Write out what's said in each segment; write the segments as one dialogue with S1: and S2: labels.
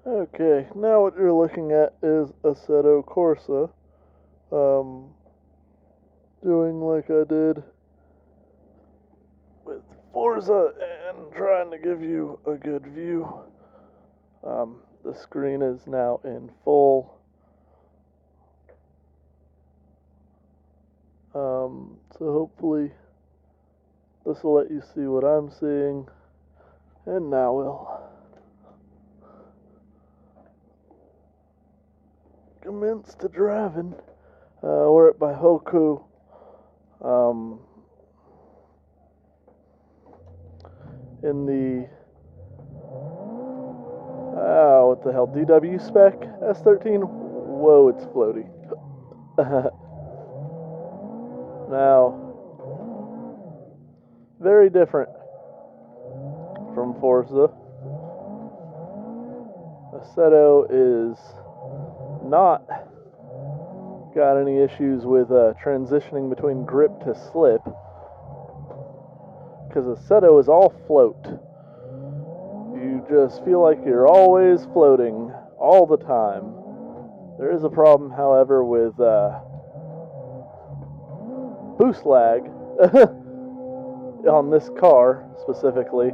S1: Okay, now what you're looking at is Assetto Corsa. Um, Doing like I did with Forza and trying to give you a good view. The screen is now in full. So hopefully this will let you see what I'm seeing. And now we'll commence to driving. We're at Hoku. In the what the hell, DW spec S13. Whoa, it's floaty. Now, very different from Forza. Assetto is not got any issues with transitioning between grip to slip, because Assetto is all float. You just feel like you're always floating all the time. There is a problem, however, with boost lag on this car specifically.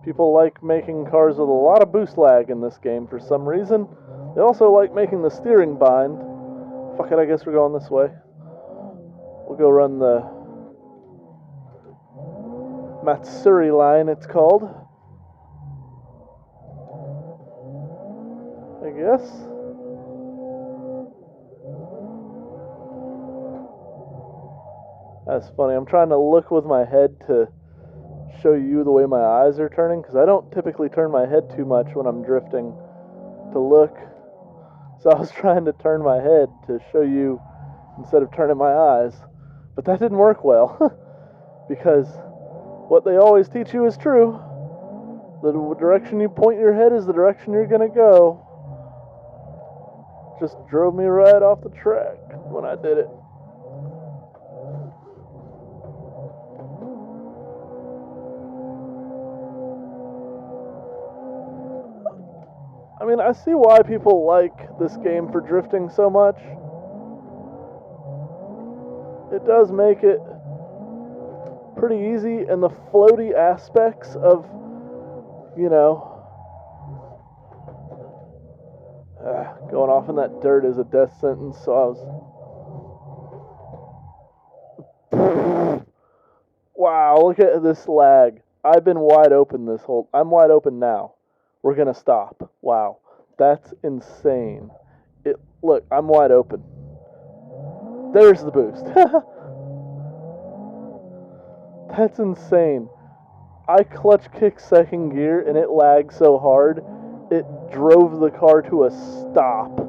S1: People like making cars with a lot of boost lag in this game for some reason. They also like making the steering bind. Fuck it, I guess we're going this way. We'll go run the Matsuri line, it's called. I guess. That's funny. I'm trying to look with my head to show you the way my eyes are turning, because I don't typically turn my head too much when I'm drifting to look. So I was trying to turn my head to show you instead of turning my eyes. But that didn't work well, because what they always teach you is true. The direction you point your head is the direction you're going to go. Just drove me right off the track when I did it. I mean, I see why people like this game for drifting so much. It does make it pretty easy, and the floaty aspects of, going off in that dirt is a death sentence, so I was... Wow, look at this lag. I've been wide open this whole... I'm wide open now. We're gonna stop. Wow, that's insane. Look, I'm wide open. There's the boost. That's insane. I clutch kicked second gear and it lagged so hard, it drove the car to a stop.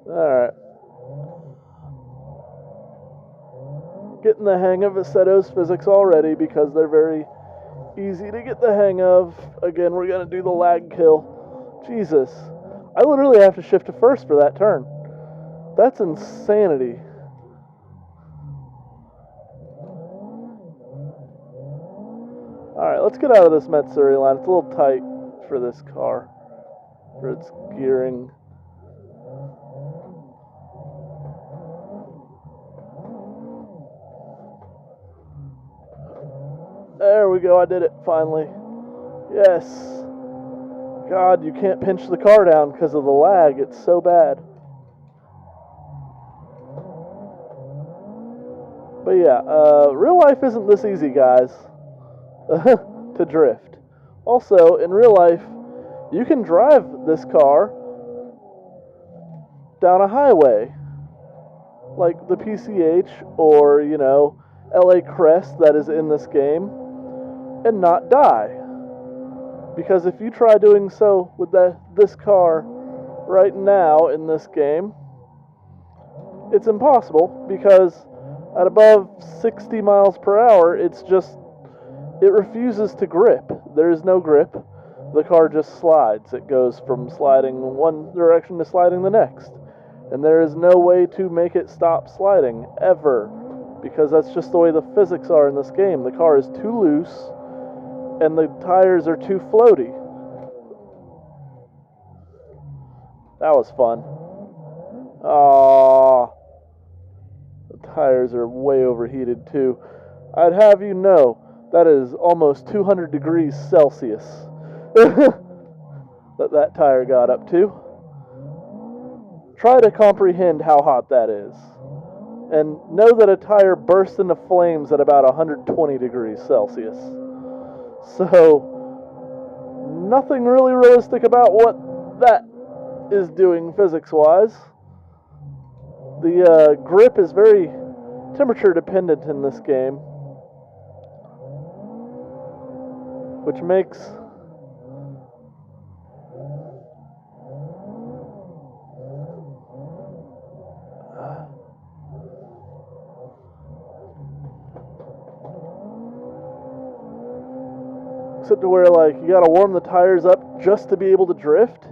S1: Alright. Getting the hang of Assetto's physics already, because they're very easy to get the hang of. Again, we're going to do the lag kill. Jesus. I literally have to shift to first for that turn. That's insanity. Alright, let's get out of this Matsuri line. It's a little tight for this car, for its gearing. There we go, I did it, finally. Yes. God, you can't pinch the car down because of the lag. It's so bad. But yeah, real life isn't this easy, guys, to drift. Also, in real life, you can drive this car down a highway, like the PCH or, LA Crest that is in this game, and not die. Because if you try doing so with this car right now in this game, it's impossible, because at above 60 miles per hour, it refuses to grip. There is no grip. The car just slides. It goes from sliding one direction to sliding the next. And there is no way to make it stop sliding, ever. Because that's just the way the physics are in this game. The car is too loose. and the tires are too floaty. That was fun. Aww. The tires are way overheated too. I'd have you know, that is almost 200 degrees Celsius that tire got up to. Try to comprehend how hot that is. And know that a tire bursts into flames at about 120 degrees Celsius. So, nothing really realistic about what that is doing physics-wise. The grip is very temperature dependent in this game, which makes except to where, like, you gotta warm the tires up just to be able to drift,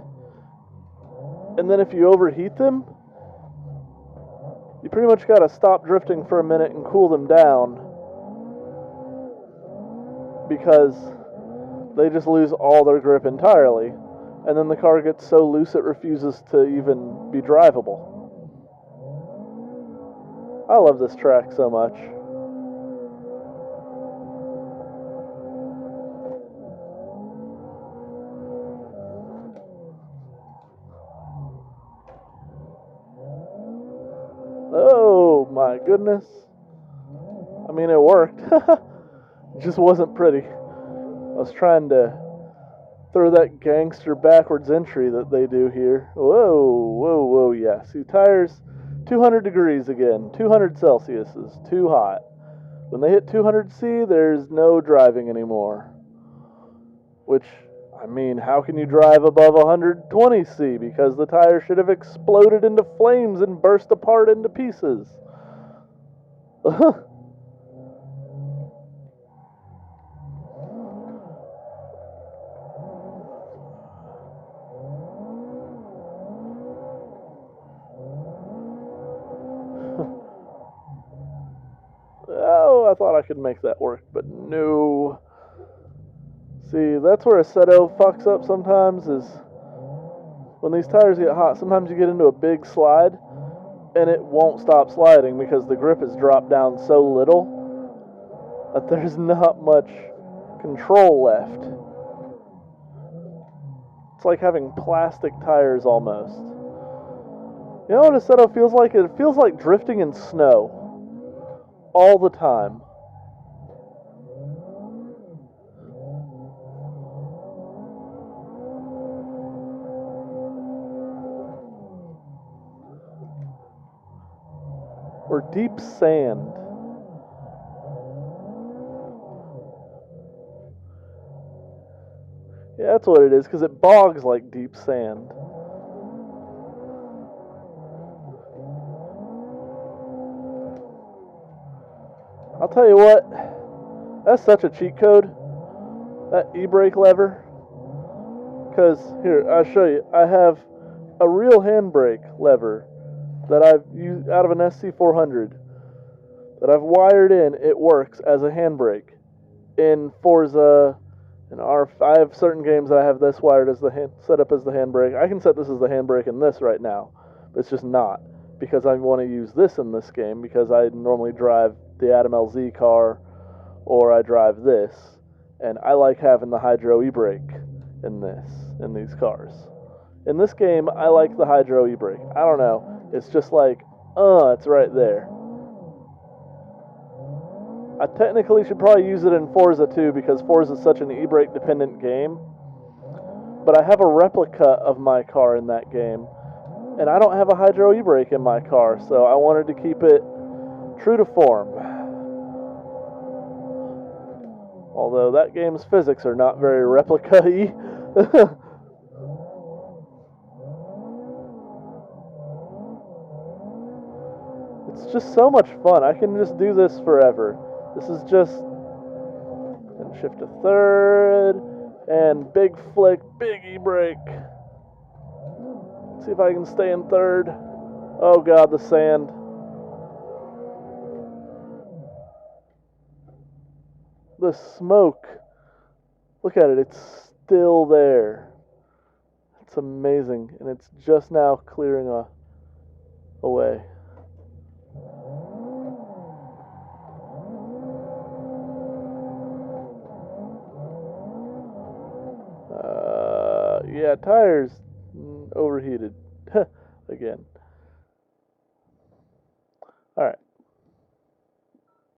S1: and then if you overheat them, you pretty much gotta stop drifting for a minute and cool them down, because they just lose all their grip entirely, and then the car gets so loose it refuses to even be drivable. I love this track so much. Oh my goodness. I mean, it worked. It just wasn't pretty. I was trying to throw that gangster backwards entry that they do here. Whoa, yeah. See, tires, 200 degrees again. 200 Celsius is too hot. When they hit 200 C, there's no driving anymore. Which, I mean, how can you drive above 120 C? Because the tire should have exploded into flames and burst apart into pieces. Oh, I thought I could make that work, but no. See, that's where Assetto fucks up sometimes, is when these tires get hot, sometimes you get into a big slide, and it won't stop sliding because the grip has dropped down so little that there's not much control left. It's like having plastic tires almost. You know what Assetto feels like? It feels like drifting in snow all the time. Or deep sand. Yeah, that's what it is, because it bogs like deep sand. I'll tell you what, that's such a cheat code, that e-brake lever. Because, here, I'll show you. I have a real handbrake lever that I've used out of an SC400 that I've wired in. It works as a handbrake. In Forza and I have certain games that I have this wired as set up as the handbrake. I can set this as the handbrake in this right now, but it's just not, because I want to use this in this game, because I normally drive the Adam LZ car, or I drive this, and I like having the hydro e-brake in these cars. In this game, I like the hydro e-brake. I don't know, it's just like, it's right there. I technically should probably use it in Forza too, because Forza is such an e-brake dependent game. But I have a replica of my car in that game, and I don't have a hydro e-brake in my car, so I wanted to keep it true to form. Although that game's physics are not very replica-y. It's just so much fun. I can just do this forever. This is just, and shift to third, and big flick, big e-brake. See if I can stay in third. Oh god, the sand. The smoke Look at it, it's still there. It's amazing, and it's just now clearing away. Yeah, tires overheated again. All right.